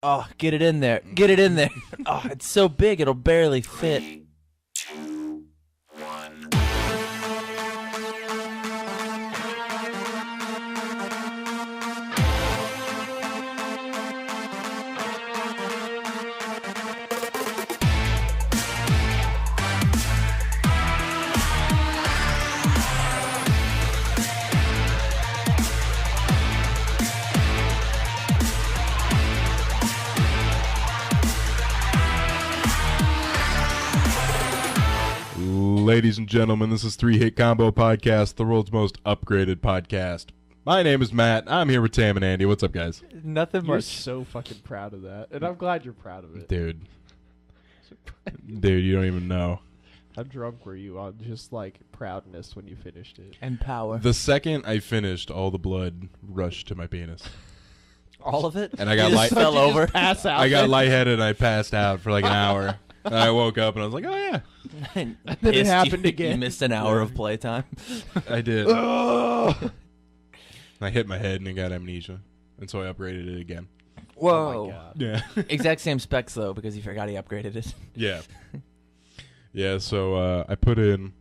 Oh, get it in there. Get it in there. Oh, it's so big it'll barely fit. 3, 2, 1. Ladies and gentlemen, this is Three Hit Combo Podcast, the world's most upgraded podcast. My name is Matt. I'm here with Tam and Andy. What's up, guys? Nothing You're much. so fucking proud of that, and I'm glad you're proud of it. Dude, you don't even know. How drunk were you on just like proudness when you finished it? And power. The second I finished, all the blood rushed to my penis. All of it? And I got You light- just fell over. Pass out. I got lightheaded and I passed out for like an hour. And I woke up and I was like, oh yeah, And then it pissed happened you, again. You missed an hour of playtime. I did. Ugh. I hit my head and got amnesia. And so I upgraded it again. Whoa. Oh my God. Yeah. Exact same specs, though, because you forgot he upgraded it. Yeah. Yeah, so I put in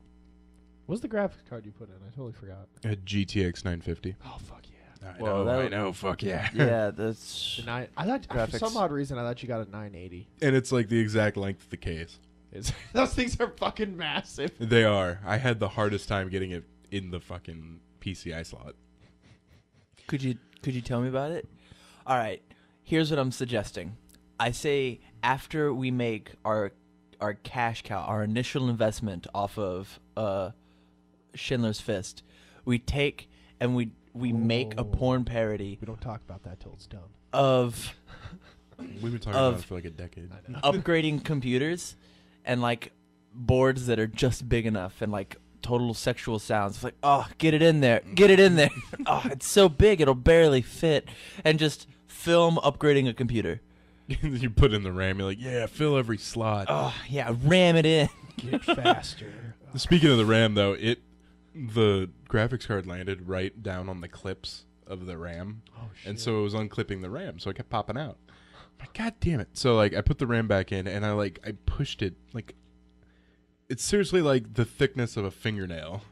What's the graphics card you put in? I totally forgot. a GTX 950. Oh fuck yeah! Whoa, I know, fuck yeah. Yeah, that's... The nine. I thought for Graphics. some odd reason I thought you got a 980. And it's like the exact length of the case. Those things are fucking massive. They are. I had the hardest time getting it in the fucking PCI slot. Could you tell me about it? All right. Here's what I'm suggesting. I say after we make our cash cow, our initial investment off of Schindler's Fist, we take and we make a porn parody We don't talk about that till it's done. of We've been talking Of- about it for like a decade. I know. upgrading computers and like boards that are just big enough and like total sexual sounds. It's like, oh, get it in there. Get it in there. Oh, it's so big it'll barely fit. And just film upgrading a computer. You put in the RAM, you're like, yeah, fill every slot. Oh, yeah, ram it in. Get faster. Speaking of the RAM, though, the graphics card landed right down on the clips of the RAM. Oh shit! And so it was unclipping the RAM, so it kept popping out. I'm like, God damn it. So, like, I put the RAM back in, and I pushed it, like, it's seriously like the thickness of a fingernail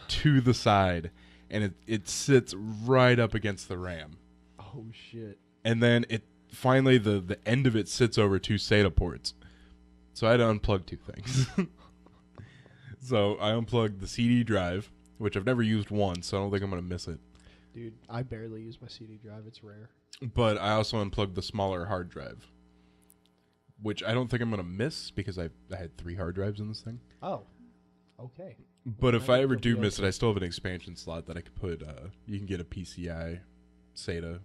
to the side, and it sits right up against the RAM. Oh shit! And then it finally, the end of it sits over two SATA ports. So I had to unplug two things. So I unplugged the CD drive, which I've never used once, so I don't think I'm going to miss it. Dude, I barely use my CD drive. It's rare. But I also unplugged the smaller hard drive, which I don't think I'm going to miss because I had 3 hard drives in this thing. Oh, okay. But if I ever do be miss it, okay. I still have an expansion slot that I could put, you can get a PCI SATA.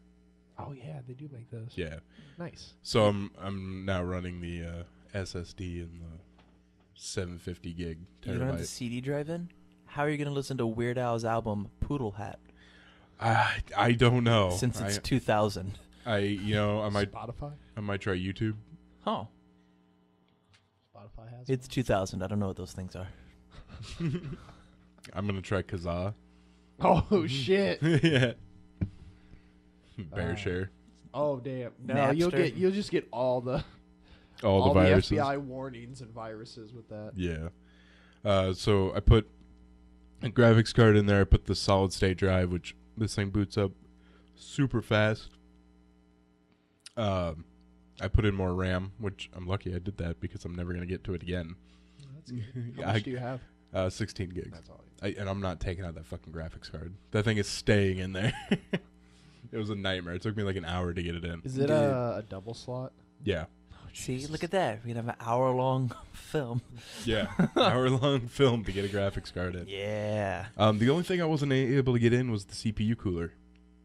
Oh yeah, they do make those. Yeah. Nice. So I'm now running the SSD and the 750 gig You don't have the terabyte. CD drive in? How are you going to listen to Weird Al's album Poodle Hat I don't know. since it's 2000? I might Spotify. try YouTube. Oh, Spotify has. it's 2000. I don't know what those things are. I'm gonna try Kazaa. Oh shit! Yeah. Bear share. Oh damn! No, Napster. you'll just get all the All the viruses. FBI warnings and viruses with that. Yeah. So I put a graphics card in there. I put the solid state drive, which this thing boots up super fast. I put in more RAM, which I'm lucky I did that because I'm never gonna get to it again. That's good. How much do you have? 16 gigs. That's all. And I'm not taking out that fucking graphics card. That thing is staying in there. It was a nightmare. It took me like an hour to get it in. Is it a double slot? Yeah. See, look at that. We can have an hour-long film. Yeah. Hour-long film to get a graphics card in. Yeah. The only thing I wasn't able to get in was the CPU cooler.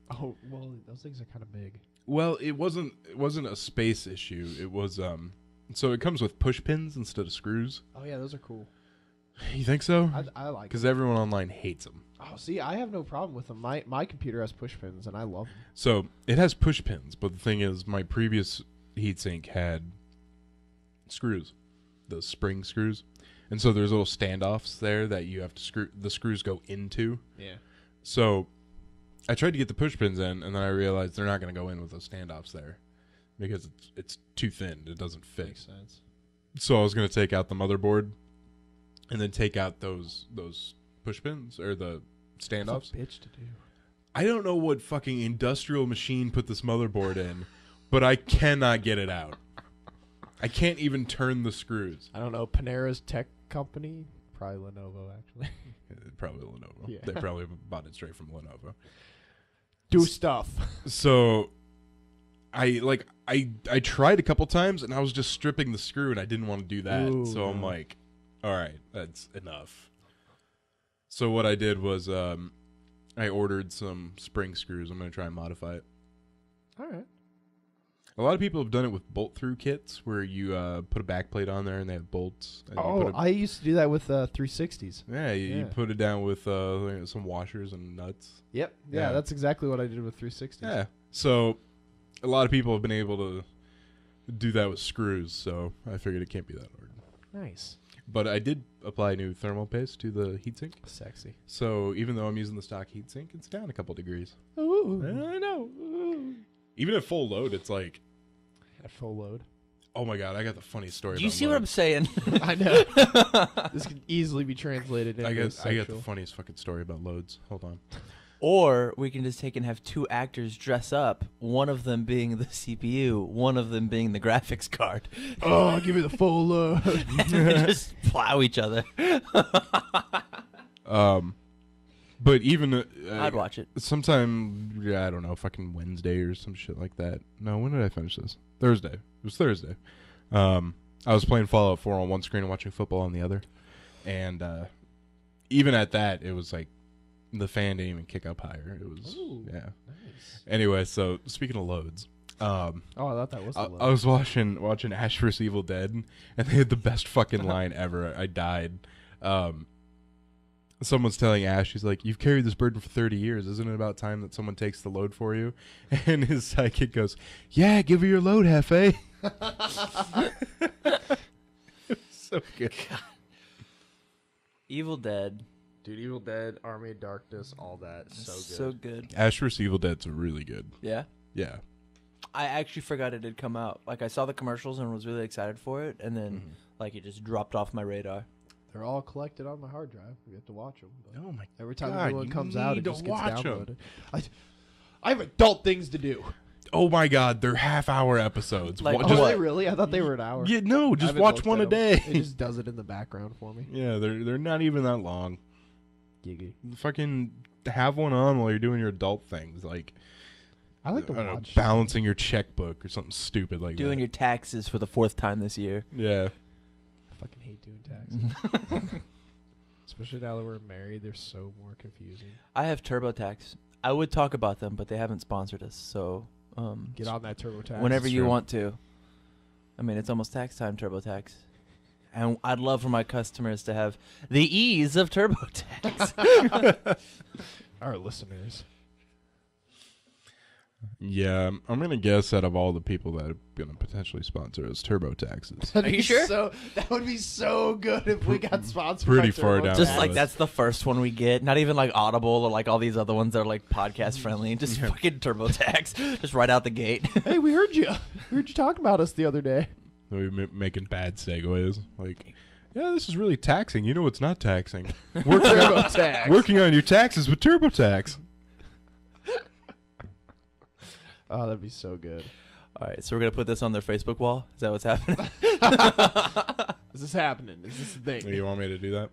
Oh well, those things are kind of big. Well, it wasn't a space issue. It was so it comes with push pins instead of screws. Oh yeah, those are cool. You think so? I like. Because Them. everyone online hates them. Oh, see, I have no problem with them. My computer has push pins, and I love them. So it has push pins, but the thing is, my previous heatsink had screws, the spring screws, and so there's little standoffs there that you have to screw. The screws go into. Yeah. So I tried to get the push pins in, and then I realized they're not going to go in with those standoffs there. because it's too thin. It doesn't fit. Makes sense. So I was gonna take out the motherboard, and then take out those push pins or the standoffs. Bitch to do. I don't know what fucking industrial machine put this motherboard in, but I cannot get it out. I can't even turn the screws. I don't know. Panera's tech company, probably Lenovo actually. Probably Lenovo. Yeah. They probably bought it straight from Lenovo. Do stuff. So I tried a couple times and I was just stripping the screw and I didn't want to do that. Ooh, so I'm no. like, all right, that's enough. So what I did was I ordered some spring screws. I'm going to try and modify it. All right. A lot of people have done it with bolt-through kits where you put a backplate on there and they have bolts. And you Oh, put a, I used to do that with 360s. yeah, you yeah. put it down with some washers and nuts. Yep. Yeah. Yeah, that's exactly what I did with 360s. Yeah. So a lot of people have been able to do that with screws, so I figured it can't be that hard. Nice. But I did apply new thermal paste to the heatsink. Sexy. So even though I'm using the stock heatsink, it's down a couple degrees. Ooh. I know. Even at full load, it's like, At full load. oh my god, I got the funniest story. Do you about see what I'm loads. saying? I know. This could easily be translated into I got the sexual. funniest fucking story about loads. Hold on. Or we can just take and have two actors dress up, one of them being the CPU, one of them being the graphics card, Oh, give me the full load. and just plow each other. But even I'd watch it. sometime, I don't know, fucking Wednesday or some shit like that. No, when did I finish this? Thursday. It was Thursday. I was playing Fallout 4 on one screen and watching football on the other. And even at that, it was like the fan didn't even kick up higher. It was, Ooh, yeah. Nice. Anyway, so speaking of loads, Oh, I thought that was the I load. was watching Ash vs. Evil Dead, and they had the best fucking line ever. I died. Someone's telling Ash, he's like, "You've carried this burden for 30 years. Isn't it about time that someone takes the load for you?" And his sidekick goes, "Yeah, give her your load, Hefe." So good. Evil Dead. Dude, Evil Dead, Army of Darkness, all that. So good. So good. Ash vs. Evil Dead's really good. Yeah. Yeah. I actually forgot it had come out. Like, I saw the commercials and was really excited for it, and then, like, it just dropped off my radar. They're all collected on my hard drive. We have to watch them. Oh my Every time God, a new one you comes out, need it to just gets watch 'em. downloaded. I have adult things to do. Oh my God, they're half-hour episodes. Like, Wa- Oh, just- are they really? I thought they were an hour. yeah, no, I just haven't watch looked one a at 'em. day. It just does it in the background for me. Yeah, they're not even that long. Giggy. Fucking have one on while you're doing your adult things, like I like to I don't know, watch. balancing your checkbook or something stupid like Doing that. your taxes for the 4th time this year. Yeah. I fucking hate doing taxes. Especially now that we're married, they're so more confusing. I have TurboTax. I would talk about them, but they haven't sponsored us, so Get on that TurboTax. whenever That's you true. want to. I mean, it's almost tax time, TurboTax. And I'd love for my customers to have the ease of TurboTax. Our listeners. Yeah, I'm gonna guess out of all the people that are gonna potentially sponsor us, TurboTaxes. Are you sure? So that would be so good if we got sponsored. Pretty by far down TurboTax. Just Yeah, like but- that's the first one we get. Not even like Audible or like all these other ones that are like podcast friendly. Just fucking TurboTax. Just right out the gate. Hey, we heard you. We heard you talking about us the other day. We're making bad segues. Like, yeah, this is really taxing. You know what's not taxing? Working on, TurboTax. working on your taxes with TurboTax. Oh, that'd be so good. All right, so we're gonna put this on their Facebook wall. Is that what's happening? Is this happening? Is this a thing? You want me to do that?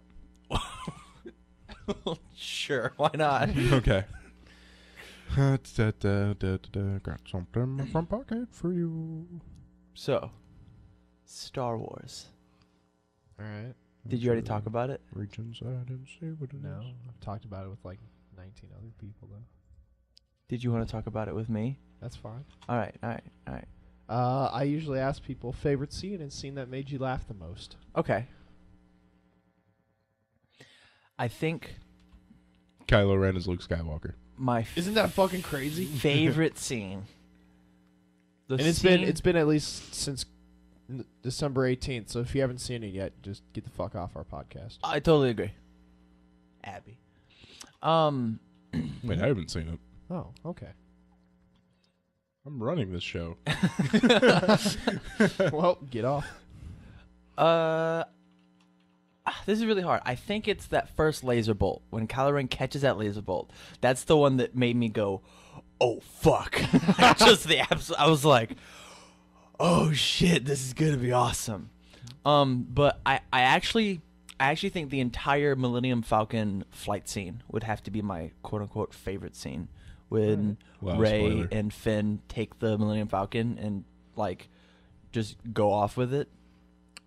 Sure, why not? Okay. Got something in my front pocket for you. So, Star Wars. All right. Did you already talk about it? Reach inside and see what it is. No, I've talked about it with like 19 other people though. Did you want to talk about it with me? That's fine. All right, all right, all right. I usually ask people favorite scene and scene that made you laugh the most. Okay. I think Kylo Ren is Luke Skywalker. my Isn't that fucking crazy? favorite scene. The And it's been at least since December 18th. So if you haven't seen it yet, just get the fuck off our podcast. I totally agree. Abby. Wait, I haven't seen it. Oh, okay. I'm running this show. Well, get off. This is really hard. I think it's that first laser bolt. When Kylo Ren catches that laser bolt, that's the one that made me go, "Oh fuck!" Just the absolute. I was like, "Oh shit, this is gonna be awesome." But I actually think the entire Millennium Falcon flight scene would have to be my quote unquote favorite scene when Wow, Rey spoiler. and Finn take the Millennium Falcon and like just go off with it.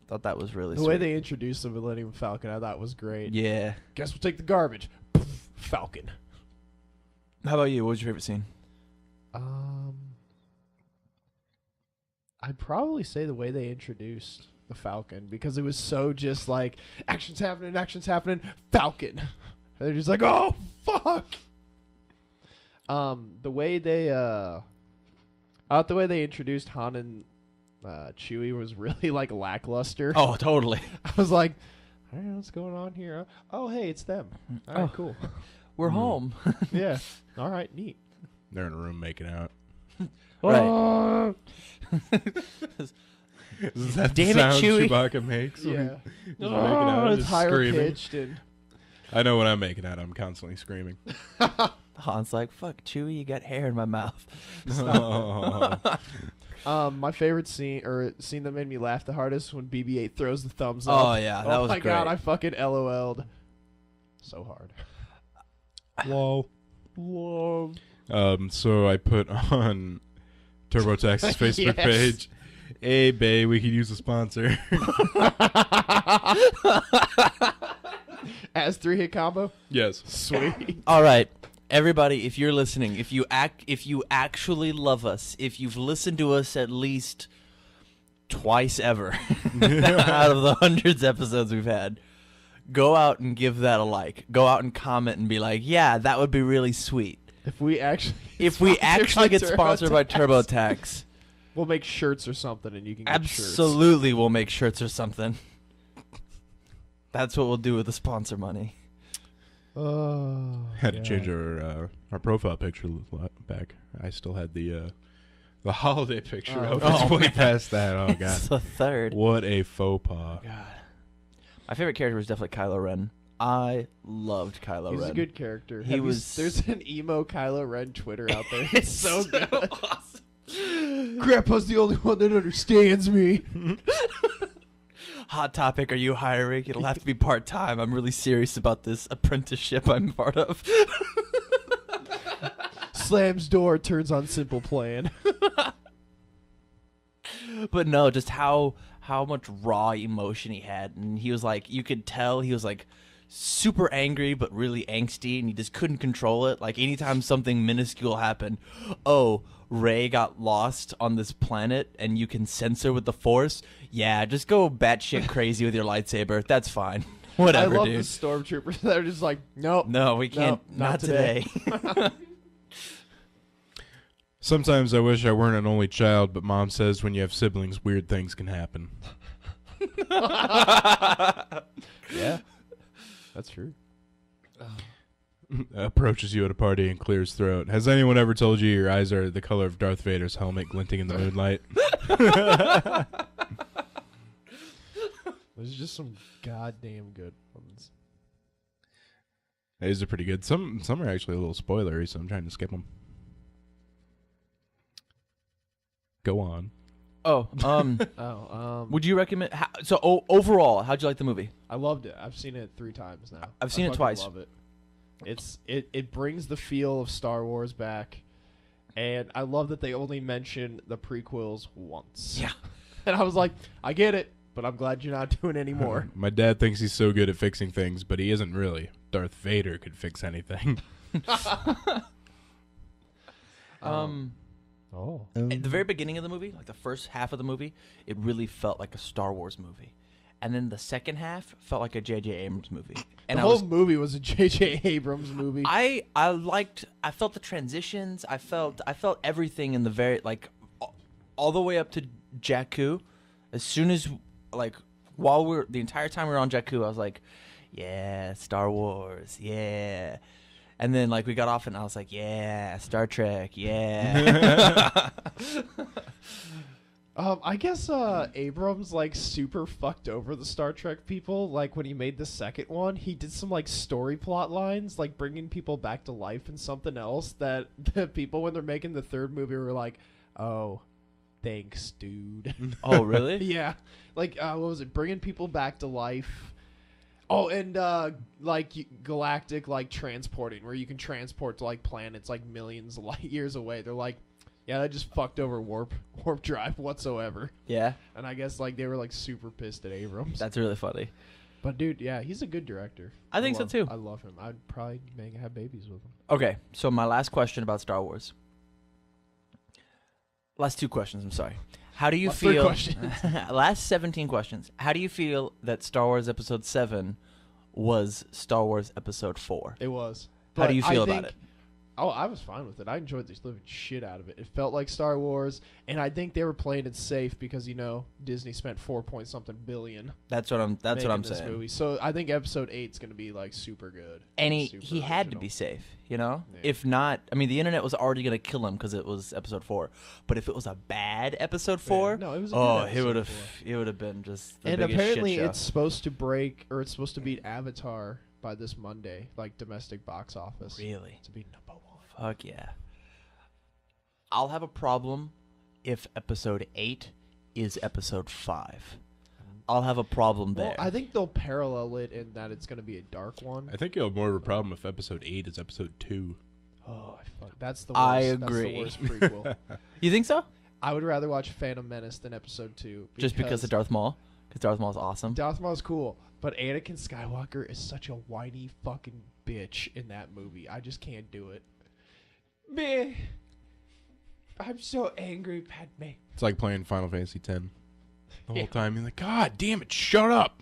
Thought that was really The sweet. way they introduced the Millennium Falcon, I thought was great. Yeah. Guess we'll take the garbage. Falcon. How about you? What was your favorite scene? I'd probably say the way they introduced the Falcon, because it was so just like action's happening, Falcon. And they're just like, oh fuck. The way they I thought the way they introduced Han and Chewie was really like lackluster. Oh, totally. I was like, I don't know what's going on here. Oh, hey, it's them. All right, Oh. cool. We're home. Yeah. All right, neat. They're in a room making out. Right. Is that Damn it, the sound Chewie. Chewbacca makes? when Yeah. he's making out, It's just higher screaming? pitched and I know when I'm making out, I'm constantly screaming. Han's like, "Fuck, Chewie, you got hair in my mouth." Oh. my favorite scene that made me laugh the hardest when BB-8 throws the thumbs up. Oh, yeah, that oh was my god, great. I fucking LOL'd so hard. Lol. Whoa. So I put on TurboTax's Facebook Yes. page, "Hey, babe, we could use a sponsor." As 3-hit combo. Yes. Sweet. All right, everybody, if you're listening, if you actually love us, if you've listened to us at least twice ever out of the hundreds of episodes we've had, go out and give that a like. Go out and comment and be like, "Yeah, that would be really sweet." If we actually Get sponsored by TurboTax, we'll make shirts or something, and you can get shirts. absolutely we'll make shirts or something. That's what we'll do with the sponsor money. Oh, Had to change our profile picture back. I still had the holiday picture Oh. up. Oh, It's way man. past that. Oh It's god, the third. what a faux pas! God. My favorite character was definitely Kylo Ren. I loved Kylo He's Ren. a good character. He was- There's an emo Kylo Ren Twitter out there. It's so good. awesome. Grandpa's the only one that understands me. Hot topic, are you hiring? It'll have to be part-time. I'm really serious about this apprenticeship I'm part of. Slams door, turns on simple plan. But no, just how much raw emotion he had. And he was like, you could tell he was like super angry but really angsty, and he just couldn't control it. Like anytime something minuscule happened, oh, Rey got lost on this planet and you can sense her with the Force. Yeah, just go batshit crazy with your lightsaber. That's fine. Whatever, I love dude. the stormtroopers. They're just like, nope. No, we can't. No, not today. Sometimes I wish I weren't an only child, but Mom says when you have siblings, weird things can happen. Yeah, that's true. Approaches you at a party and clears throat. Has anyone ever told you your eyes are the color of Darth Vader's helmet glinting in the moonlight? There's just some goddamn good ones. These are pretty good. Some are actually a little spoilery, so I'm trying to skip them. Go on. Oh, would you recommend? Overall, how'd you like the movie? I loved it. I've seen it 3 times now. I've seen it fucking twice. Love it. It brings the feel of Star Wars back, and I love that they only mention the prequels once. Yeah. And I was like, I get it, but I'm glad you're not doing any more. My dad thinks he's so good at fixing things, but he isn't really. Darth Vader could fix anything. Oh. At the very beginning of the movie, like the first half of the movie, it really felt like a Star Wars movie, and then the second half felt like a J.J. Abrams movie. And The whole movie was a J.J. Abrams movie. I felt the transitions. I felt everything in the very all the way up to Jakku. As soon as the entire time we were on Jakku, I was like, yeah, Star Wars, yeah. And then like we got off and I was like, yeah, Star Trek, yeah. I guess Abrams like super fucked over the Star Trek people. Like when he made the second one, he did some like story plot lines, like bringing people back to life and something else that the people when they're making the third movie were like, "Oh, thanks, dude." Oh, really? Yeah, like what was it? Bringing people back to life. Oh, and like galactic like transporting, where you can transport to like planets like millions of light years away. They're like, yeah, that just fucked over warp drive whatsoever. Yeah. And I guess like they were like super pissed at Abrams. That's really funny. But dude, yeah, he's a good director. I think so, too. I love him. I'd probably have babies with him. Okay, so my last question about Star Wars. Last 2 questions, I'm sorry. How do you Last 3 feel... questions. Last 17 questions. How do you feel that Star Wars Episode 7 was Star Wars Episode 4? It was. How do you But feel I about think- it? Oh, I was fine with it. I enjoyed the living shit out of it. It felt like Star Wars, and I think they were playing it safe because Disney spent 4-point-something billion. That's what I'm making this saying. Movie. So I think Episode 8 is going to be like super good. And Super he had to original. be safe, you know? Yeah. If not, I mean, the internet was already going to kill him because it was Episode 4. But if it was a bad Episode 4, No, it was. A oh, good it would episode have 4. it would have been just the And biggest apparently, shit show. it's supposed to beat Avatar by this Monday, like domestic box office. Really? To be number 1. Fuck yeah. I'll have a problem if Episode 8 is Episode 5. I'll have a problem there. Well, I think they'll parallel it in that it's going to be a dark one. I think you'll have more of a problem if episode 8 is episode 2. Oh, that's the worst. I That's agree. the worst prequel. You think so? I would rather watch Phantom Menace than Episode 2. Just because of Darth Maul? Because Darth Maul's awesome. Darth Maul's cool, but Anakin Skywalker is such a whiny fucking bitch in that movie. I just can't do it. Meh. I'm so angry, Padme. It's like playing Final Fantasy X. The whole time you're like, God damn it, shut up.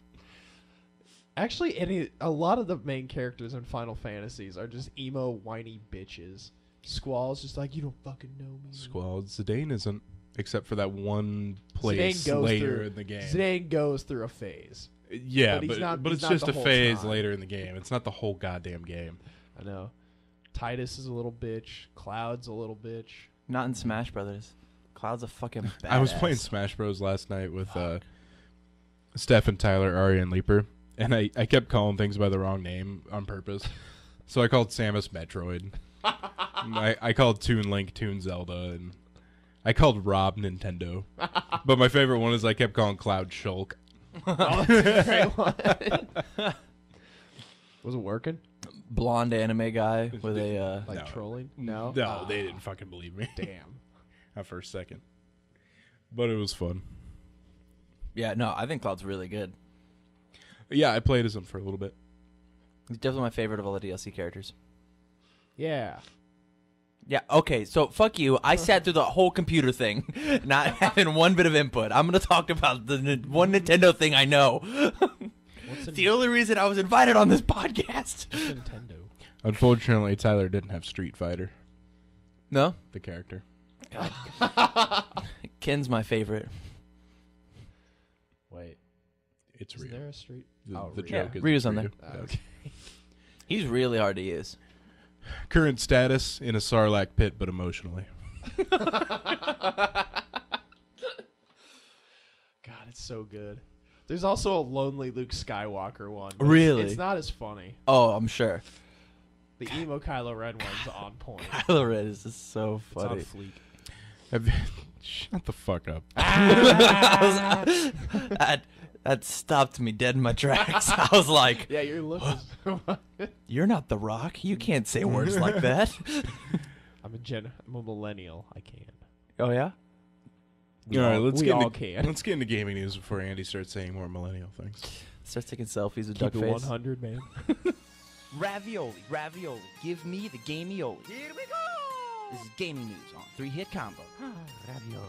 Actually, a lot of the main characters in Final Fantasies are just emo, whiny bitches. Squall's just like, you don't fucking know me. Squall Zidane isn't, except for that one place Zidane goes later through- in the game. Zidane goes through a phase. Yeah, But he's not- but he's it's not just the a whole phase time. later in the game. It's not the whole goddamn game. I know. Titus is a little bitch. Cloud's a little bitch. Not in Smash Brothers. Cloud's a fucking badass. I was playing Smash Bros. Last night with Steph and Tyler, Ari, and Leaper, and I kept calling things by the wrong name on purpose. So I called Samus Metroid. I called Toon Link Toon Zelda, and I called Rob Nintendo. But my favorite one is I kept calling Cloud Shulk. Oh, that's a great one. Was it working? Blonde anime guy with a... Like No. trolling? No. No, they didn't fucking believe me. Damn. Not for a second. But it was fun. Yeah, no, I think Cloud's really good. Yeah, I played as him for a little bit. He's definitely my favorite of all the DLC characters. Yeah. Yeah, okay, so fuck you. I sat through the whole computer thing, not having one bit of input. I'm going to talk about the one Nintendo thing I know. What's It's the only reason I was invited on this podcast. Nintendo? Unfortunately, Tyler didn't have Street Fighter, No? the character. Ken's my favorite. Wait. It's Is real. there a street? The, Oh, the Ryu. joke Yeah, is Ryu's it's on Ryu. there. Okay. He's really hard to use. Current status in a Sarlacc pit, but emotionally. God, it's so good. There's also a lonely Luke Skywalker one. but Really? It's not as funny. Oh, I'm sure. The emo Kylo Ren one's on point. Kylo Ren is just so It's on funny. fleek. Shut the fuck up. That stopped me dead in my tracks. I was like, Yeah, your lip is... "You're not The Rock. You can't say words like that." I'm a millennial. I can. Oh yeah. All right, let's we get all into, can. Let's get into gaming news before Andy starts saying more millennial things. Starts taking selfies with Keep duck it face. 100, man. Ravioli, give me the gamioli. Here we go! This is gaming news on 3-Hit Combo. Ravioli.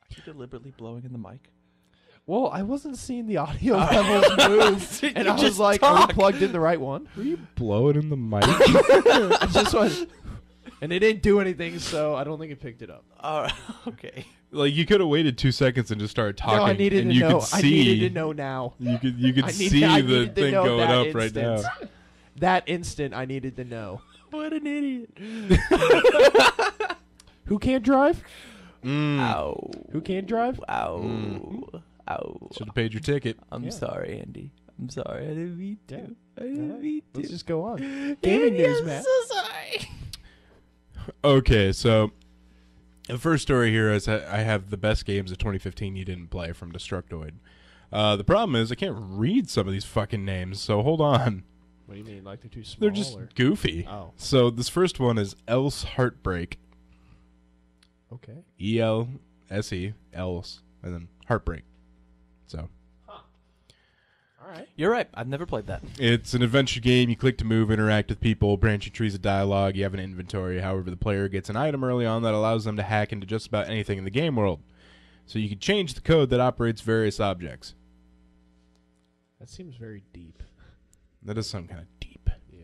Are you deliberately blowing in the mic? Well, I wasn't seeing the audio levels move, and You I was just like, "Are talk. we plugged in the right one?" Were you blowing in the mic? I just went, and it didn't do anything, so I don't think it picked it up. Okay. Like you could have waited 2 seconds and just started talking, No, I needed and to you know. could I see. needed to know now. You could I see I the needed to thing know going that up right now. instance. that instant, I needed to know. What an idiot. Who can't drive? Ow. Who can't drive? Ow. Ow. Should have paid your ticket. I'm Yeah. sorry, Andy. I'm sorry. I didn't mean to. Yeah. I didn't mean to. Let's just go on. Gaming news, man. so sorry. Okay, so the first story here is that I have the best games of 2015 you didn't play from Destructoid. The problem is I can't read some of these fucking names, so hold on. What do you mean? Like they're too small? They're just or? goofy. Oh, So this first one is Else Heartbreak. okay. E-L-S-E, Else, and then Heartbreak. So All right. You're right. I've never played that. it's an adventure game. You click to move, interact with people, branching trees of dialogue. You have an inventory. However, the player gets an item early on that allows them to hack into just about anything in the game world. So you can change the code that operates various objects. That seems very deep. That does sound kind of deep. Yeah.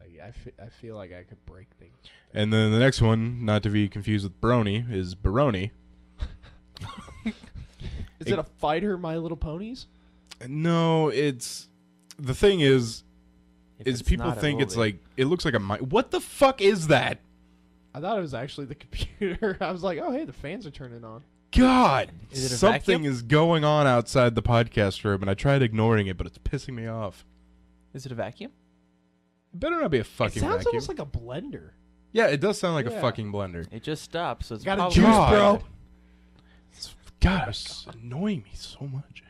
Like I feel like I could break things. And then the next one, not to be confused with Brony, is Baroni. Is it a fighter, My Little Ponies? No, it's... The thing is If is it's people not a think it's movie. like... It looks like a... What the fuck is that? I thought it was actually the computer. I was like, oh, hey, the fans are turning on. God! Is it a Something vacuum? is going on outside the podcast room, and I tried ignoring it, but it's pissing me off. Is it a vacuum? It better not be a It fucking sounds vacuum. almost like a blender. Yeah, it does sound like a Yeah. fucking blender. It just stopped, so it's Got a probably juice, God. bro. God, it's annoying me so much.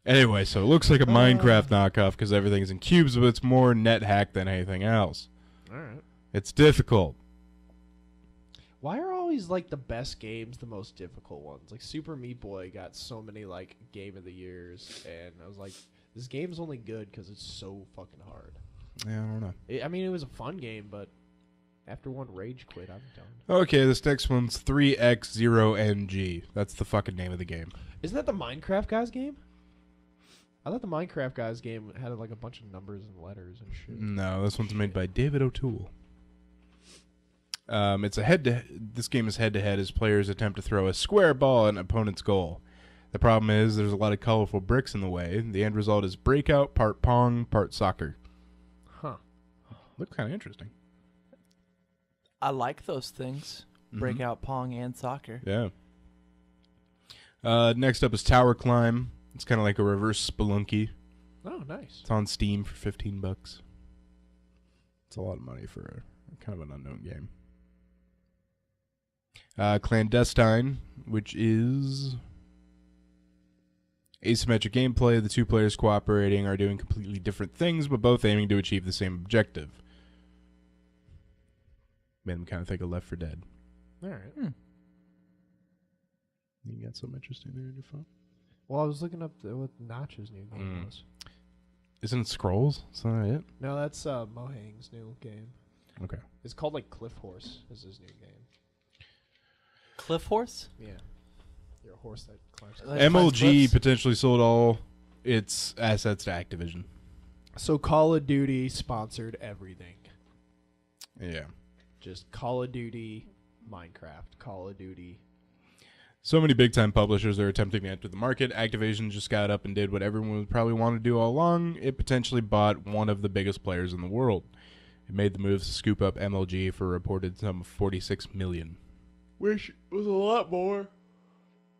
Anyway, so it looks like a Minecraft knockoff because everything's in cubes, but it's more net hack than anything else. All right. It's difficult. Why are always like the best games the most difficult ones? Like Super Meat Boy got so many like Game of the Years, and I was like, this game's only good because it's so fucking hard. Yeah, I don't know. I mean, it was a fun game, but after one rage quit, I'm done. Okay, this next one's 3X0NG. That's the fucking name of the game. Isn't that the Minecraft guys game? I thought the Minecraft guys game had like a bunch of numbers and letters and shit. No, this one's made by David O'Toole. It's a This game is head-to-head as players attempt to throw a square ball at an opponent's goal. The problem is there's a lot of colorful bricks in the way. The end result is breakout, part pong, part soccer. Huh. Looks kind of interesting. I like those things. Breakout pong and soccer. Yeah. Next up is Tower Climb. It's kind of like a reverse Spelunky. Oh, nice. It's on Steam for $15. It's a lot of money for a kind of an unknown game. Clandestine, which is asymmetric gameplay. The two players cooperating are doing completely different things, but both aiming to achieve the same objective. Made them kind of think of Left 4 Dead. All right. You got something interesting there on your phone? Well, I was looking up what Notch's new game was. Isn't it Scrolls? Is that it? No, that's Mohang's new game. Okay. It's called like Cliff Horse. Is his new game? Cliff Horse? Yeah. You're a horse that climbs. Like climbs MLG cliffs? potentially sold all its assets to Activision. So Call of Duty sponsored everything. Yeah. Just Call of Duty, Minecraft, Call of Duty. So many big-time publishers are attempting to enter the market. Activision just got up and did what everyone would probably want to do all along. It potentially bought one of the biggest players in the world. It made the moves to scoop up MLG for a reported sum of $46 million. Which was a lot more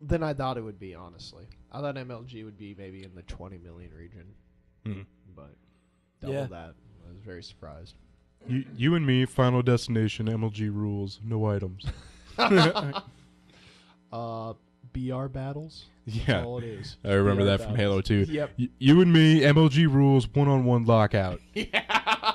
than I thought it would be, honestly. I thought MLG would be maybe in the 20 million region, but double Yeah. that. I was very surprised. You and me, Final Destination, MLG rules, no items. BR battles? Yeah. That's all it is. I remember BR that from battles. Halo 2. Yep. You and me, MLG rules, one-on-one lockout. Yeah.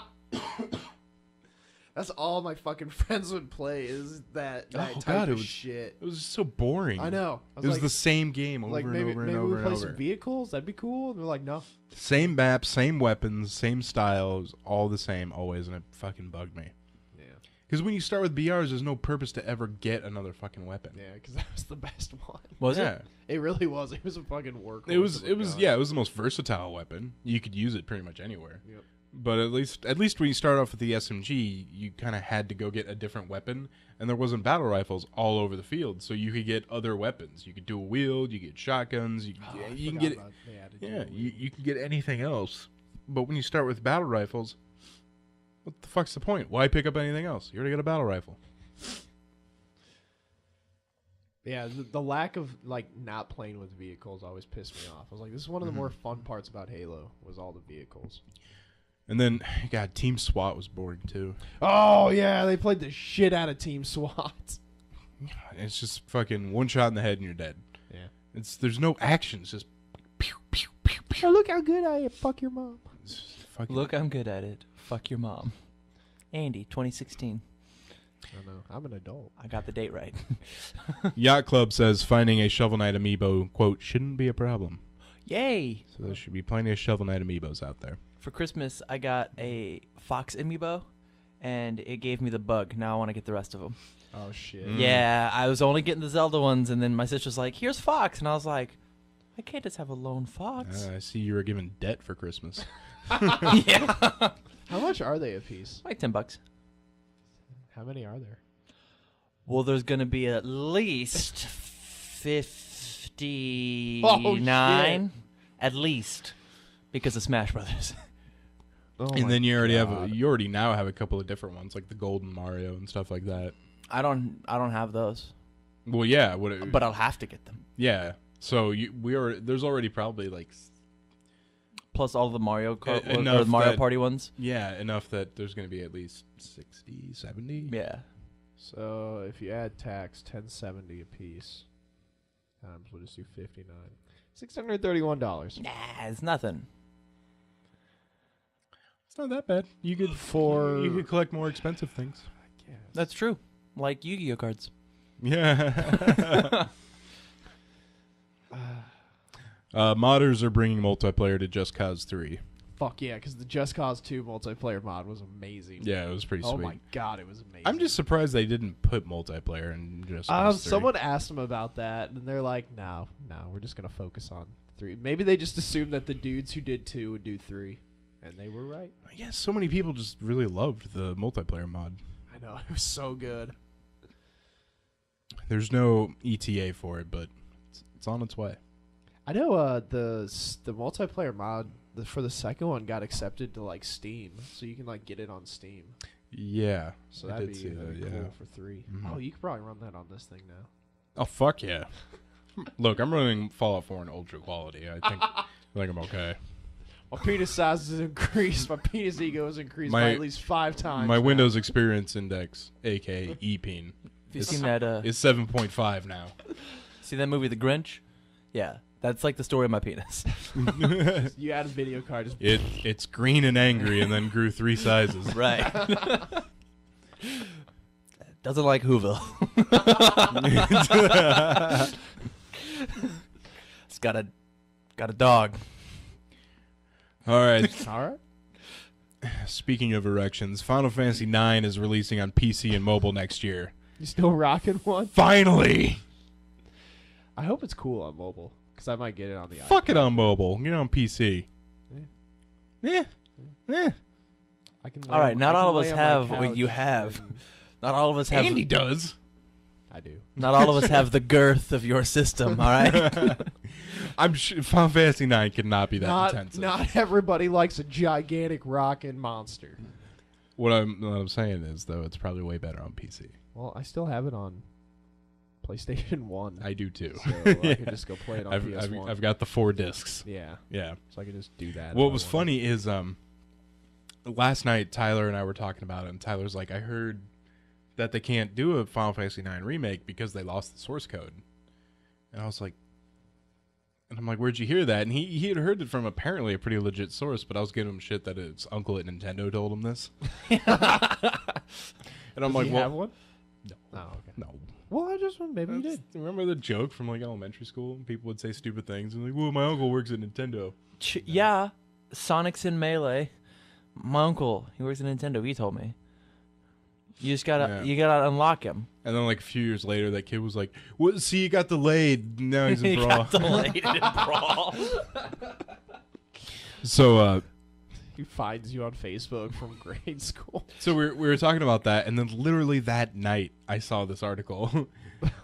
That's all my fucking friends would play is that Oh, type God, of it was- shit. It was just so boring. I know. I It was like, the same game over like and maybe over and maybe over we and play over. some vehicles. That'd be cool. And they're like, no. Same map, same weapons, same styles, all the same always, and it fucking bugged me. Yeah. Because when you start with BRs, there's no purpose to ever get another fucking weapon. Yeah, because that was the best one. Was yeah. it? It really was. It was a fucking workhorse. It was of a it was gun. yeah, it was the most versatile weapon. You could use it pretty much anywhere. Yep. But at least when you start off with the SMG, you kind of had to go get a different weapon, and there wasn't battle rifles all over the field, so you could get other weapons. You could dual wield, you get shotguns, you Oh, I you can forgot get about- they added yeah, dual you can get anything else. But when you start with battle rifles, what the fuck's the point? Why pick up anything else? You already got a battle rifle. Yeah, the lack of like not playing with vehicles always pissed me off. I was like, this is one of the more fun parts about Halo was all the vehicles. And then, God, Team SWAT was boring too. Oh yeah, they played the shit out of Team SWAT. It's just fucking one shot in the head and you're dead. Yeah. There's no action. It's just pew pew pew pew. Oh, look how good I am. Fuck your mom. It's just fucking Look, I'm good at it. Fuck your mom. Andy, 2016. I know. I'm an adult. I got the date right. Yacht Club says finding a Shovel Knight amiibo, quote, shouldn't be a problem. Yay! So there should be plenty of Shovel Knight amiibos out there. For Christmas, I got a Fox amiibo, and it gave me the bug. Now I want to get the rest of them. Oh shit. Yeah, I was only getting the Zelda ones, and then my sister's like, here's Fox. And I was like, I can't just have a lone Fox. I see you were given debt for Christmas. Yeah. How much are they a piece? Like $10. How many are there? Well, there's going to be at least 59. At least. Because of Smash Brothers. Oh And my then you already God. you already now have a couple of different ones, like the Golden Mario and stuff like that. I don't have those. Well, yeah, But I'll have to get them. yeah. So there's already probably like Plus all the Mario Kart or enough the Mario that- Party ones. enough that there's going to be at least 60, 70. Yeah. So if you add tax, 1070 a piece times we'll just do 59. $631. Nah, it's nothing. It's not that bad. You could you could collect more expensive things. Yes. That's true. Like Yu-Gi-Oh cards. Yeah. Modders are bringing multiplayer to Just Cause 3. Fuck yeah, because the Just Cause 2 multiplayer mod was amazing. Yeah, it was pretty Oh sweet. my god, it was amazing. I'm just surprised they didn't put multiplayer in Just Cause 3. someone asked them about that, and they're like, no, we're just going to focus on 3. Maybe they just assumed that the dudes who did 2 would do 3, and they were right. Yeah, so many people just really loved the multiplayer mod. I know, it was so good. There's no ETA for it, but it's on its way. I know the multiplayer mod for the second one got accepted to like Steam, so you can like get it on Steam. Yeah. So I that'd did be see that, yeah. cool for 3. Mhm. Oh, you could probably run that on this thing now. Oh, fuck yeah. Look, I'm running Fallout 4 in ultra quality. I think I'm okay. My penis size has increased. My penis ego has increased by at least 5 times. My now. Windows Experience Index, aka EPEEN, Have you seen that? is 7.5 now. See that movie, The Grinch? Yeah, that's like the story of my penis. You add a video card. Just It's green and angry, and then grew 3 sizes. Right. Doesn't like Whoville. It's got a dog. All right. all right. Speaking of erections, Final Fantasy IX is releasing on PC and mobile next year. You still rocking one? Finally! I hope it's cool on mobile because I might get it on the Fuck iPad. it on mobile. Get it on PC. Yeah. I can. All right, not I all can of us lay on my have what couch you have. and- Not all of us have. Andy does. I do. Not all of us have the girth of your system. All right. I'm sure Final Fantasy IX cannot be that intensive. Not everybody likes a gigantic rockin' monster. What I'm saying is, though, it's probably way better on PC. Well, I still have it on PlayStation 1. I do too. So I can just go play it on I've, PS1. I've got the 4 discs. Yeah, Yeah. so I can just do that. What if I was want. funny is last night Tyler and I were talking about it, and Tyler's like, I heard that they can't do a Final Fantasy IX remake because they lost the source code. And I was like, and I'm like, where'd you hear that? And he had heard it from apparently a pretty legit source, but I was giving him shit that his uncle at Nintendo told him this. And I'm Does like, he well, have one? no. Oh, okay. No. Well, I just maybe you did. Remember the joke from like elementary school? People would say stupid things and like, well, my uncle works at Nintendo. Yeah, Sonic's in Melee. My uncle, he works at Nintendo. He told me. You just gotta, you gotta unlock him. And then like a few years later, that kid was like, "What? See, you got delayed. Now he's in He Brawl." got delayed in Brawl. So, He finds you on Facebook from grade school. we were talking about that, and then literally that night, I saw this article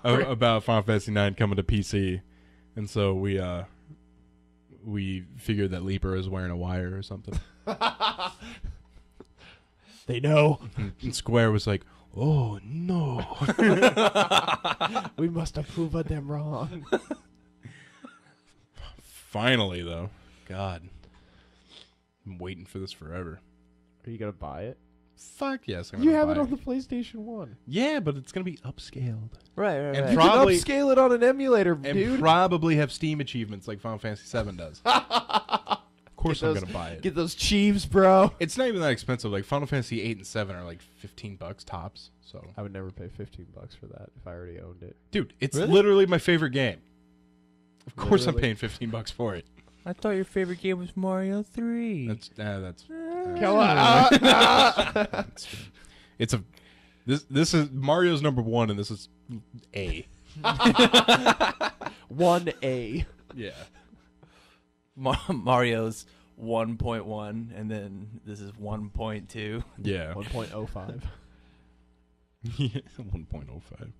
about Final Fantasy IX coming to PC, and so we we figured that Leaper is wearing a wire or something. They know. And Square was like, "Oh no!" We must have proven them wrong. Finally, though, God, I'm waiting for this forever. Are you gonna buy it? Fuck yes, I'm You gonna have buy it on the PlayStation 1. Yeah, but it's gonna be upscaled Right, And You right. Probably- can upscale it on an emulator, and dude. probably have Steam achievements like Final Fantasy VII does. Of course, I'm gonna buy it. Get those Chiefs, bro. It's not even that expensive. Like Final Fantasy 8 and 7 are like $15 tops. So, I would never pay $15 for that if I already owned it. dude, it's Really? literally my favorite game. Of course, Literally? I'm paying $15 for it. I thought your favorite game was Mario 3. That's Come on. that's- it's a this is Mario's number 1, and this is A. 1A. Yeah. Mario's 1.1, and then this is 1.2. Yeah. 1.05. Yeah, 1.05.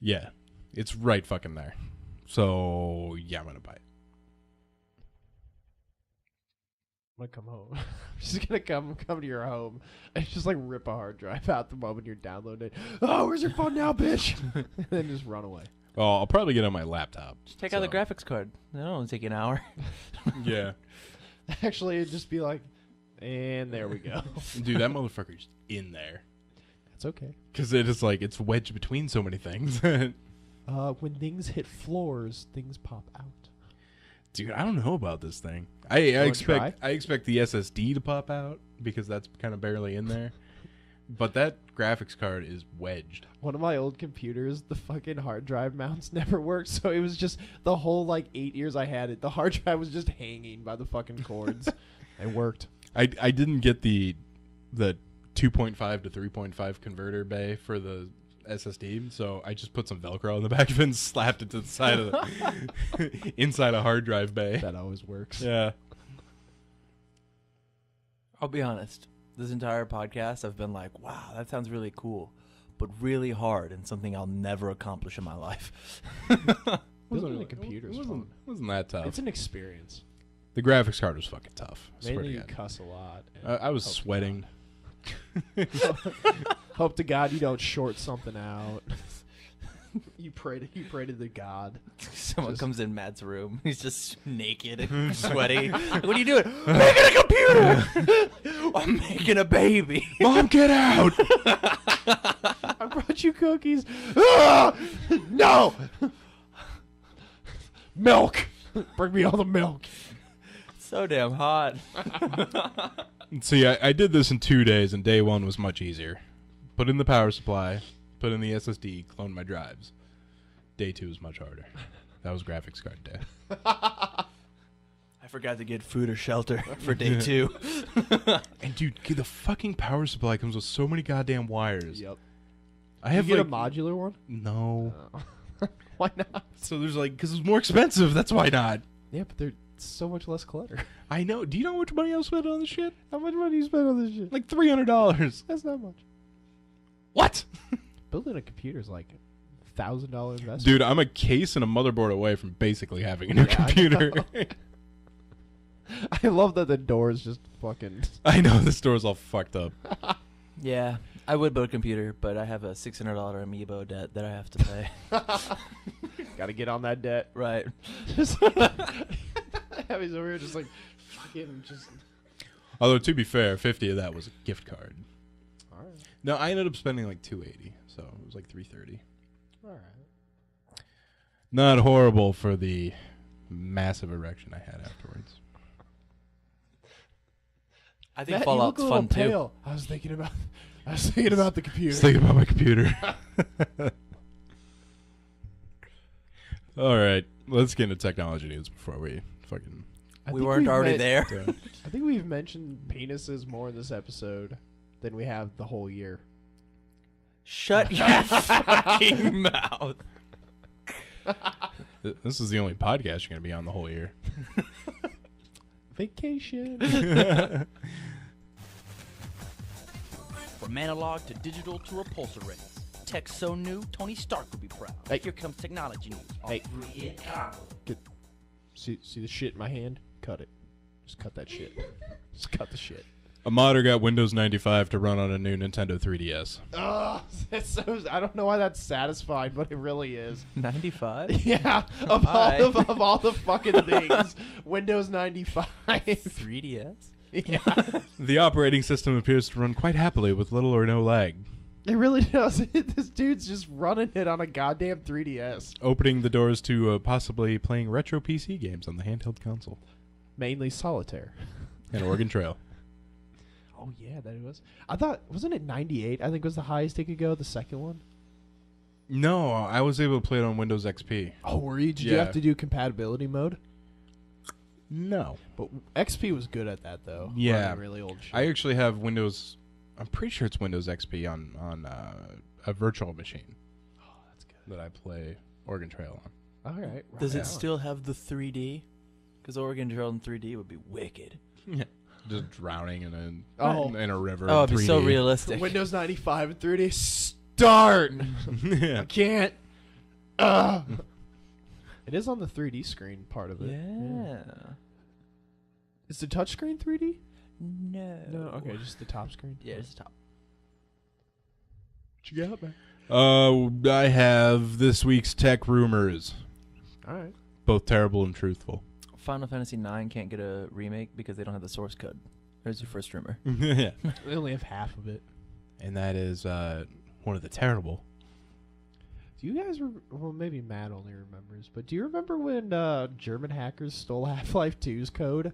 Yeah, it's right fucking there. So yeah, I'm gonna buy it. I'm gonna come home. I'm just gonna come to your home and just like rip a hard drive out the moment you're downloading it. Oh, where's your phone now, bitch? And then just run away. Oh, I'll probably get it on my laptop. Just take out the graphics card. That'll only take you an hour. Yeah, Actually, it'd just be like, and there we go. dude, that motherfucker's in there That's okay. because it is like it's wedged between so many things. When things hit floors, things pop out. Dude, I don't know about this thing. I expect the SSD to pop out because that's kind of barely in there. But that graphics card is wedged. One of my old computers, the fucking hard drive mounts never worked, so it was just the whole like 8 years I had it. The hard drive was just hanging by the fucking cords. It worked. I didn't get the 2.5 to 3.5 converter bay for the SSD, so I just put some Velcro on the back of it and slapped it to the side of the inside a hard drive bay. That always works. Yeah. I'll be honest. This entire podcast, I've been like, wow, that sounds really cool, but really hard and something I'll never accomplish in my life. Building a computer's fun. Wasn't that tough? It's an experience. The graphics card was fucking tough. I swear Mainly to you God. cuss a lot. and I was hope to sweating. Hope to God you don't short something out. You pray to the God. Someone Just- comes in Matt's room. He's just naked and sweaty. Like, what are you doing? Making a computer! I'm making a baby. Mom, get out! I brought you cookies. Ah! No! Milk! Bring me all the milk. So damn hot. See, I did this in 2 days, and day 1 was much easier. Put in the power supply, put in the SSD, clone my drives. Day 2 is much harder. That was graphics card day. I forgot to get food or shelter for day 2. And dude, the fucking power supply comes with so many goddamn wires. Yep. I have you get like a modular one? no. Why not? So there's like because it's more expensive. That's why not. Yeah, but they're so much less clutter. I know. Do you know how much money I spent on this shit? How much money you spend on this shit? Like $300. That's not much. What? Building a computer is like $1,000 investment. Dude, I'm a case and a motherboard away from basically having a new Yeah, I computer. I love that the door's just fucking. I know the store's all fucked up. Yeah, I would build a computer, but I have a $600 amiibo debt that I have to pay. Gotta get on that debt. Right. Just Abby's over here just like fucking just. Although to be fair, 50 of that was a gift card. All right. No, I ended up spending like 280, so it was like 330. All right. Not horrible for the massive erection I had afterwards. I think Matt, you look Fallout's a little fun too. pale. I was thinking about the computer. Just thinking about my computer. All right, let's get into technology news before we fucking. We weren't already there. I think we've mentioned penises more in this episode than we have the whole year. Shut your fucking mouth. This is the only podcast you're going to be on the whole year. Vacation. From analog to digital to repulsor rays. Tech so new, Tony Stark would be proud. Hey. Here comes technology news. Hey. See the shit in my hand? Cut it. Just cut that shit. Just cut the shit. A modder got Windows 95 to run on a new Nintendo 3DS. Ugh, it's so, I don't know why that's satisfying, but it really is. 95? Yeah, of all the fucking things, Windows 95. 3DS? Yeah, The operating system appears to run quite happily with little or no lag, it really does. This dude's just running it on a goddamn 3DS. opening the doors to possibly playing retro PC games on the handheld console. Mainly solitaire. And Oregon Trail. Oh yeah, that it was. I thought, wasn't it 98? I think was the highest it could go. The second one. No, I was able to play it on Windows XP. Oh, were you? Did you Yeah. have to do compatibility mode? No. But XP was good at that though. Yeah. Running really old shit. I actually have Windows. I'm pretty sure it's Windows XP on a virtual machine Oh, that's good. that I play Oregon Trail on. All right. Does right it on. still have the 3D? Because Oregon Trail in 3D would be wicked. Just drowning in Oh. a river. Oh, in it'd be so 3D. realistic. Windows 95 and 3D? Start. Yeah. I can't. It is on the 3D screen part of it. Yeah. Is the touchscreen 3D? No. No. Okay, just the top screen. Yeah, it's top. What you got, man? I have this week's tech rumors, All right. both terrible and truthful. Final Fantasy IX can't get a remake because they don't have the source code. There's your first rumor. Yeah. We only have half of it. And that is one of the terrible. Do you guys? Well, maybe Matt only remembers, but do you remember when German hackers stole Half-Life 2's code?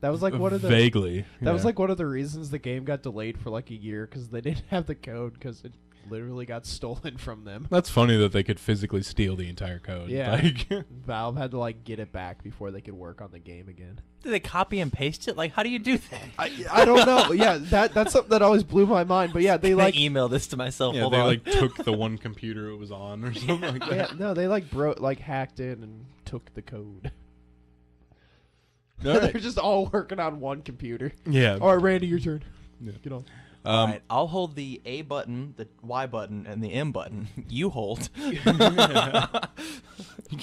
That was like one of the Vaguely. That was like one of the reasons the game got delayed for like a year because they didn't have the code because it literally got stolen from them. That's funny that they could physically steal the entire code. Yeah. Like, Valve had to like get it back before they could work on the game again. Did they copy and paste it? Like, how do you do that? I don't know. Yeah, that's something that always blew my mind. But yeah, they like email this to myself. yeah, Hold they on. like took the one computer it was on or something like that. yeah, no, they like hacked in and took the code. All right. They're just all working on one computer. Yeah. All right, Randy, your turn. Yeah. Get on. All right, I'll hold the A button, the Y button, and the M button. You hold. You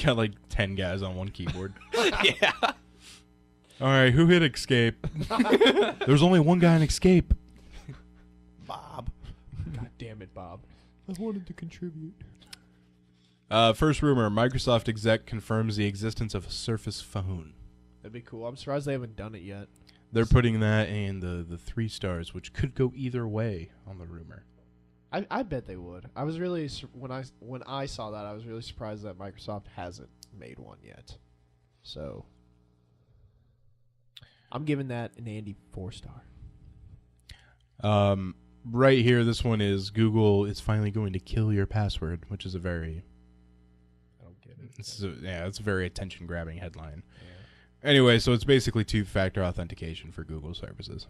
got like 10 guys on one keyboard. Yeah. All right, who hit escape? There's only one guy in escape. Bob. God damn it, Bob. I wanted to contribute. First rumor, Microsoft exec confirms the existence of a Surface phone. That'd be cool. I'm surprised they haven't done it yet. They're putting that in the 3 stars, which could go either way on the rumor. I bet they would. I was really when I saw that, I was really surprised that Microsoft hasn't made one yet. So I'm giving that an Andy 4-star. Right here, this one is Google is finally going to kill your password, which is a very I don't get it. it's a very attention grabbing headline. Anyway, so it's basically 2-factor authentication for Google services.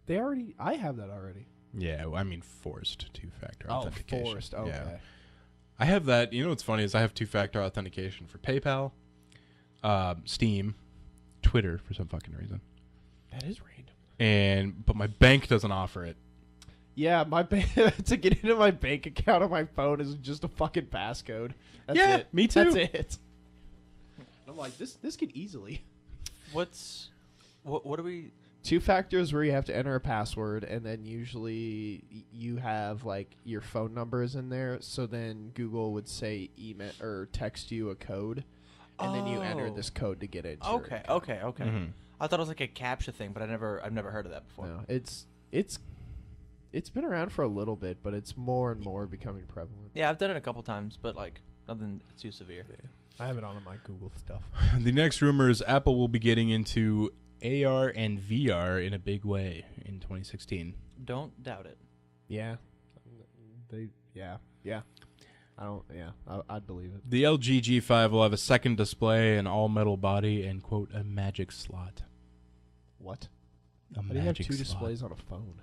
I have that already. Yeah, I mean forced 2-factor authentication. Forced. Okay. Yeah. I have that. You know what's funny is I have 2-factor authentication for PayPal, Steam, Twitter for some fucking reason, That is random. but my bank doesn't offer it. Yeah, my to get into my bank account on my phone is just a fucking passcode. That's Yeah, it. me too. That's it. I'm like, this could easily. What are we? 2 factors where you have to enter a password, and then usually you have like your phone numbers in there. So then Google would say email or text you a code, and then you enter Oh. this code to get into. your Okay. account. Okay. Mhm. I thought it was like a captcha thing, but I've never heard of that before. No, it's been around for a little bit, but it's more and more becoming prevalent. Yeah, I've done it a couple times, but like nothing too severe. I have it on my Google stuff. The next rumor is Apple will be getting into AR and VR in a big way in 2016. Don't doubt it. Yeah, yeah. I'd believe it. The LG G5 will have a second display, an all-metal body, and, quote, a magic slot. What? A How do you have magic 2 slot. displays on a phone?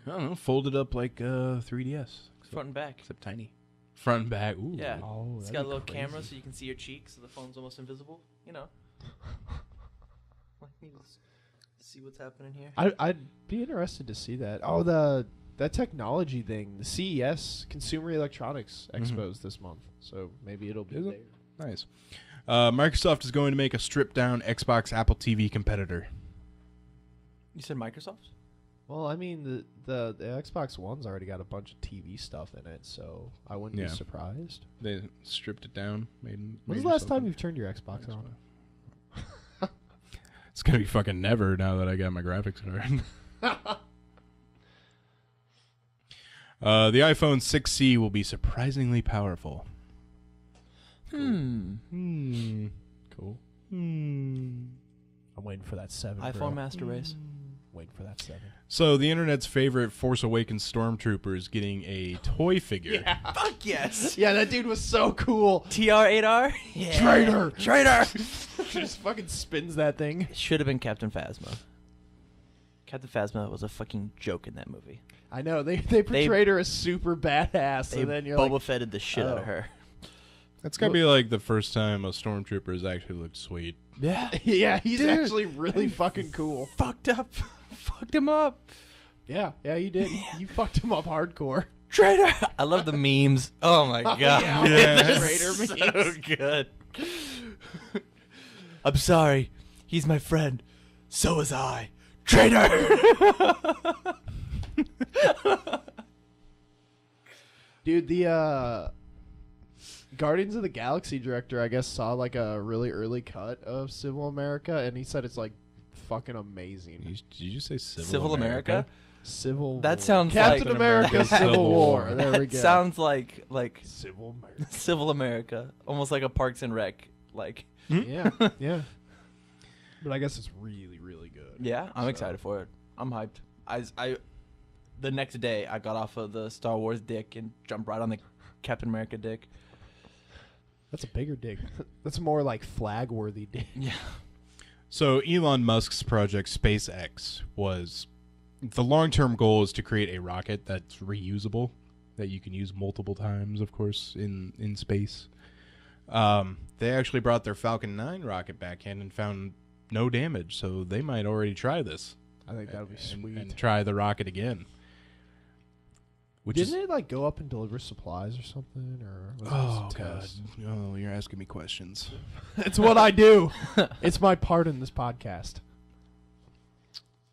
I don't know, folded up like 3DS. Front and back. Except tiny. Front and back. Ooh. Yeah. Oh, It's that'd got a be little crazy. camera so you can see your cheeks, so the phone's almost invisible. You know. Like, you just see what's happening here. I'd be interested to see that. Oh, that technology thing, the CES Consumer Electronics Expo's this month, so maybe it'll be Is there. it? Nice. Microsoft is going to make a stripped-down Xbox Apple TV competitor. You said Microsoft? Well, I mean, the Xbox One's already got a bunch of TV stuff in it, so I wouldn't be surprised. They stripped it down. When's the last time you've turned your Xbox on? It's going to be fucking never now that I got my graphics card. The iPhone 6C will be surprisingly powerful. Hmm. Cool. I'm waiting for that 7. iPhone bro. Master Race. Waiting for that 7. So the internet's favorite Force Awakens stormtrooper is getting a toy figure. Fuck yes. Yeah, that dude was so cool. TR8R? Yeah. Traitor. Traitor. Just fucking spins that thing. It should have been Captain Phasma. Captain Phasma was a fucking joke in that movie. I know, they portrayed her as super badass, They and then you're Boba like, Fetted the shit out of oh. her. That's got to be like the first time a stormtrooper has actually looked sweet. Yeah. yeah, he's Dude. actually really fucking cool. Fucked up. Fucked him up. Yeah, you did. You fucked him up hardcore. Traitor. I love the memes. Oh my god. yeah. Yeah. Traitor so memes. good. I'm sorry. He's my friend. So was I. Traitor. Dude, the Guardians of the Galaxy director, I guess, saw like a really early cut of Civil America, and he said it's like fucking amazing. Did you say Civil America? Civil That War. sounds Captain like America Civil War. There we That go. sounds like Civil America. Civil America, almost like a Parks and Rec. Like, yeah, yeah. But I guess it's really, really good. yeah, I'm So- excited for it. I'm hyped. The next day I got off of the Star Wars dick and jumped right on the Captain America dick. That's a bigger dick. That's more like flag-worthy dick. Yeah. So Elon Musk's project SpaceX was the long-term goal is to create a rocket that's reusable, that you can use multiple times, of course, in space. They actually brought their Falcon 9 rocket back in and found no damage, so they might already try this. I think that would be sweet. And try the rocket again. Which Didn't is it like go up and deliver supplies or something? Or was it oh just a god, test? oh you're asking me questions. It's what I do. It's my part in this podcast.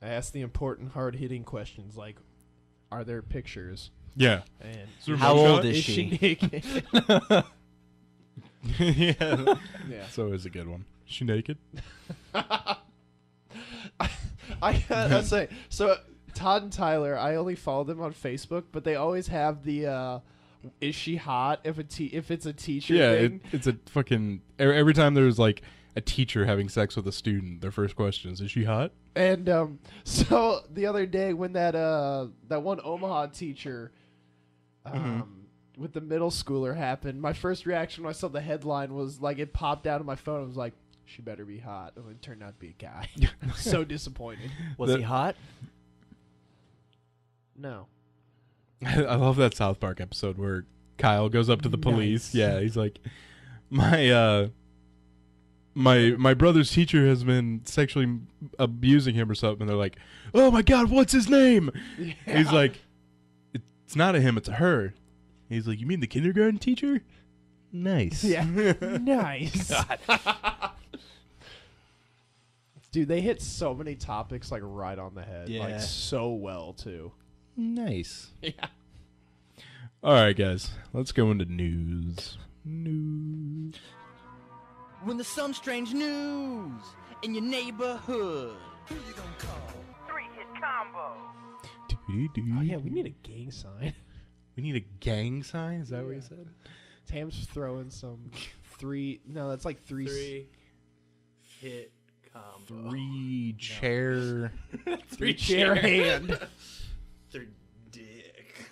I ask the important, hard-hitting questions like, are there pictures? Yeah. And So How remote old shot? is is she? she naked? Yeah. Yeah. So is a good one. Is she naked? I gotta say, so Todd and Tyler, I only follow them on Facebook, but they always have the "Is she hot?" if it's a teacher Yeah, thing. it's a fucking every time there's like a teacher having sex with a student, their first question is she hot? And so the other day when that one Omaha teacher with the middle schooler happened, my first reaction when I saw the headline was like it popped out of my phone. I was like, she better be hot. And it turned out to be a guy. So disappointed. Was he hot? No. I love that South Park episode where Kyle goes up to the police. Nice. Yeah, he's like, my brother's teacher has been sexually abusing him or something. And they're like, oh my god, what's his name? Yeah. He's like, it's not a him, it's a her. He's like, you mean the kindergarten teacher? Nice. Yeah. Nice. Dude, they hit so many topics like right on the head. Yeah. Like so well too. Nice. Yeah. All right, guys, let's go into news. News. When there's some strange news in your neighborhood. Who you gonna call? Three-hit combo. Oh yeah, we need a gang sign. We need a gang sign. Is that what you said? Tam's throwing some three. No, that's like three. Hit combo. Three chair. Three chair hand. Third dick.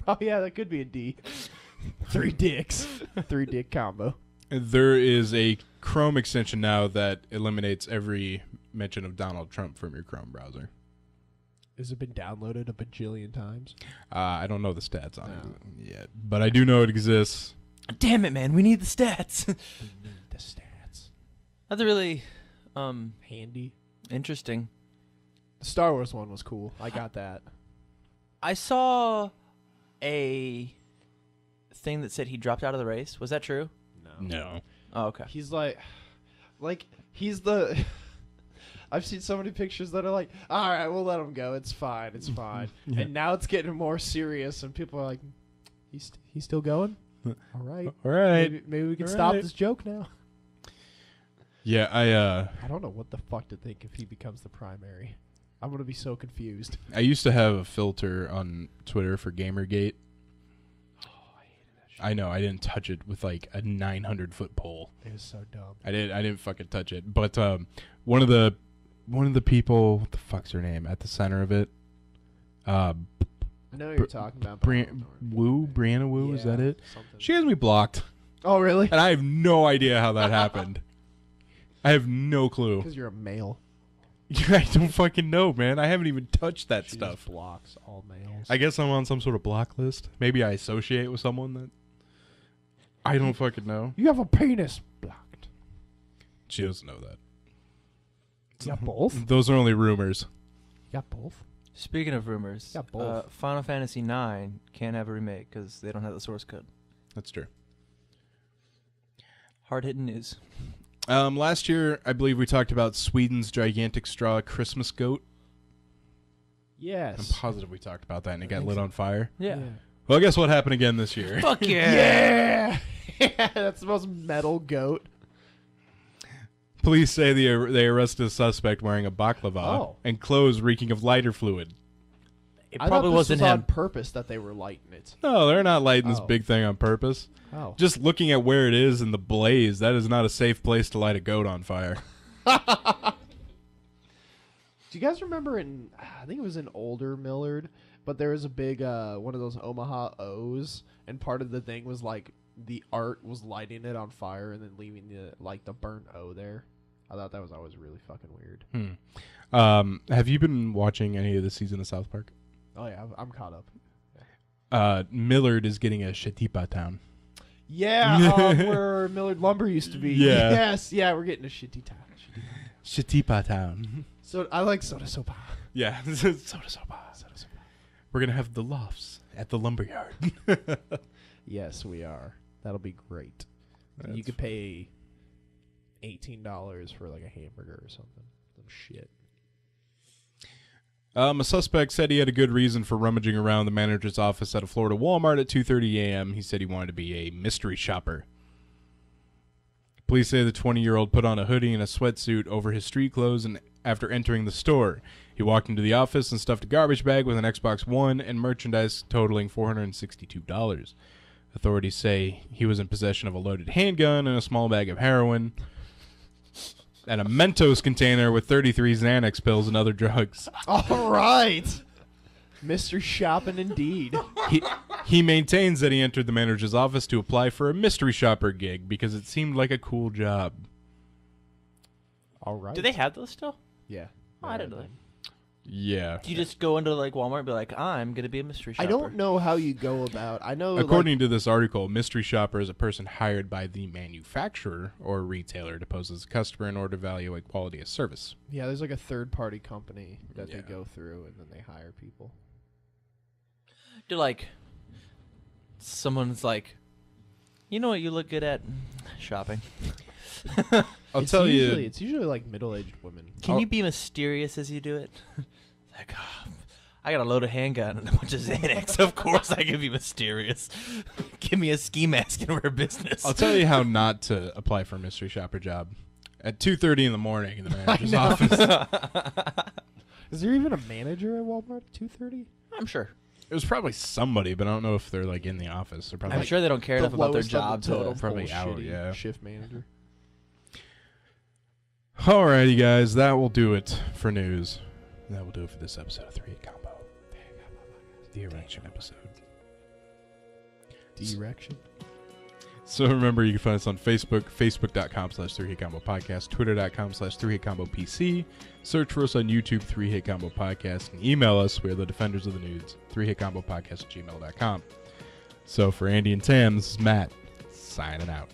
Oh yeah, that could be a D. 3 dicks. 3 dick combo. There is a Chrome extension now that eliminates every mention of Donald Trump from your Chrome browser. Has it been downloaded a bajillion times? I don't know the stats on it yet, but I do know it exists. Damn it, man! We need the stats. We need the stats. That's really Handy. interesting. The Star Wars one was cool. I got that. I saw a thing that said he dropped out of the race? Was that true? No. Oh, okay. He's like he's the. I've seen so many pictures that are like, all right, we'll let him go. It's fine. It's fine. Yeah. And now it's getting more serious, and people are like, he's still going. All right. All right. Maybe we can All stop right. this joke now. Yeah, I don't know what the fuck to think if he becomes the primary. I'm gonna be so confused. I used to have a filter on Twitter for Gamergate. Oh, I hated that shit. I know, I didn't touch it with like a 900-foot pole. It was so dumb. I didn't fucking touch it. But one of the people, what the fuck's her name at the center of it? I know what you're talking about. but I don't know her name. Brianna Wu, is that Yeah, it? something. She has me blocked, Oh, really? and I have no idea how that happened. I have no clue. Because you're a male. I don't fucking know, man. I haven't even touched that She stuff. just blocks all males. I guess I'm on some sort of block list. Maybe I associate with someone that I don't fucking know. You have a penis. Blocked. She doesn't know that. You got both? Those are only rumors. You got both? Speaking of rumors, Yeah, both. Final Fantasy IX can't have a remake because they don't have the source code. That's true. Hard-hitting news. Last year, I believe we talked about Sweden's gigantic straw Christmas goat. I'm Yes. positive we talked about that, and it I got think lit so. on fire. Yeah. Well, guess what happened again this year? Fuck yeah! Yeah! That's the most metal goat. Police say they arrested a suspect wearing a baklava Oh. and clothes reeking of lighter fluid. It I probably thought this wasn't was him. on purpose that they were lighting it. No, they're not lighting this Oh. big thing on purpose. Oh. Just looking at where it is and the blaze, that is not a safe place to light a goat on fire. Do you guys remember I think it was in older Millard, but there was a big, one of those Omaha O's, and part of the thing was like the art was lighting it on fire and then leaving the burnt O there. I thought that was always really fucking weird. Have you been watching any of the season of South Park? Oh yeah, I'm caught up. Millard is getting a Shatipa town. Yeah, where Millard Lumber used to be. Yeah. Yes, yeah, we're getting a shitty town. Shatipa town. So I like soda sopa. Yeah, soda sopa. We're gonna have the lofts at the lumberyard. Yes, we are. That'll be great. You That's could pay $18 for like a hamburger or something. Some shit. A suspect said he had a good reason for rummaging around the manager's office at a Florida Walmart at 2:30 a.m. He said he wanted to be a mystery shopper. Police say the 20-year-old put on a hoodie and a sweatsuit over his street clothes, and after entering the store, he walked into the office and stuffed a garbage bag with an Xbox One and merchandise totaling $462. Authorities say he was in possession of a loaded handgun and a small bag of heroin and a Mentos container with 33 Xanax pills and other drugs. All right. Mystery shopping indeed. He maintains that he entered the manager's office to apply for a mystery shopper gig because it seemed like a cool job. All right. Do they have those still? Yeah. Oh, I didn't know that. Yeah. Do you just go into like Walmart and be like, I'm gonna be a mystery shopper? I don't know how you go about. I know. According to this article, mystery shopper is a person hired by the manufacturer or retailer to pose as a customer in order to evaluate quality of service. yeah, there's like a third-party company that Yeah. they go through, and then they hire people. Do like someone's like, you know what you look good at? Shopping. I'll tell you. It's usually like middle-aged women. Can you be mysterious as you do it? Like, oh, I got a load of handgun and a bunch of Xanax. Of course I can be mysterious. Give me a ski mask and we're a business. I'll tell you how not to apply for a mystery shopper job. At 2:30 in the morning in the manager's know. office. Is there even a manager at Walmart at 2:30? I'm sure. It was probably somebody, but I don't know if they're like in the office. They're probably I'm sure they don't care enough about their job total to. probably out, shitty yeah. shift manager. Alrighty, guys, that will do it for news. That will do it for this episode of 3 Combo. The erection episode. Direction. So remember, you can find us on Facebook, facebook.com/3HitCombo Podcast, twitter.com/3HitCombo PC. Search for us on YouTube, 3Hit Combo Podcast, and email us. We are the defenders of the nudes, 3HitCombo Podcast@gmail.com. So for Andy and Tam, this is Matt, signing out.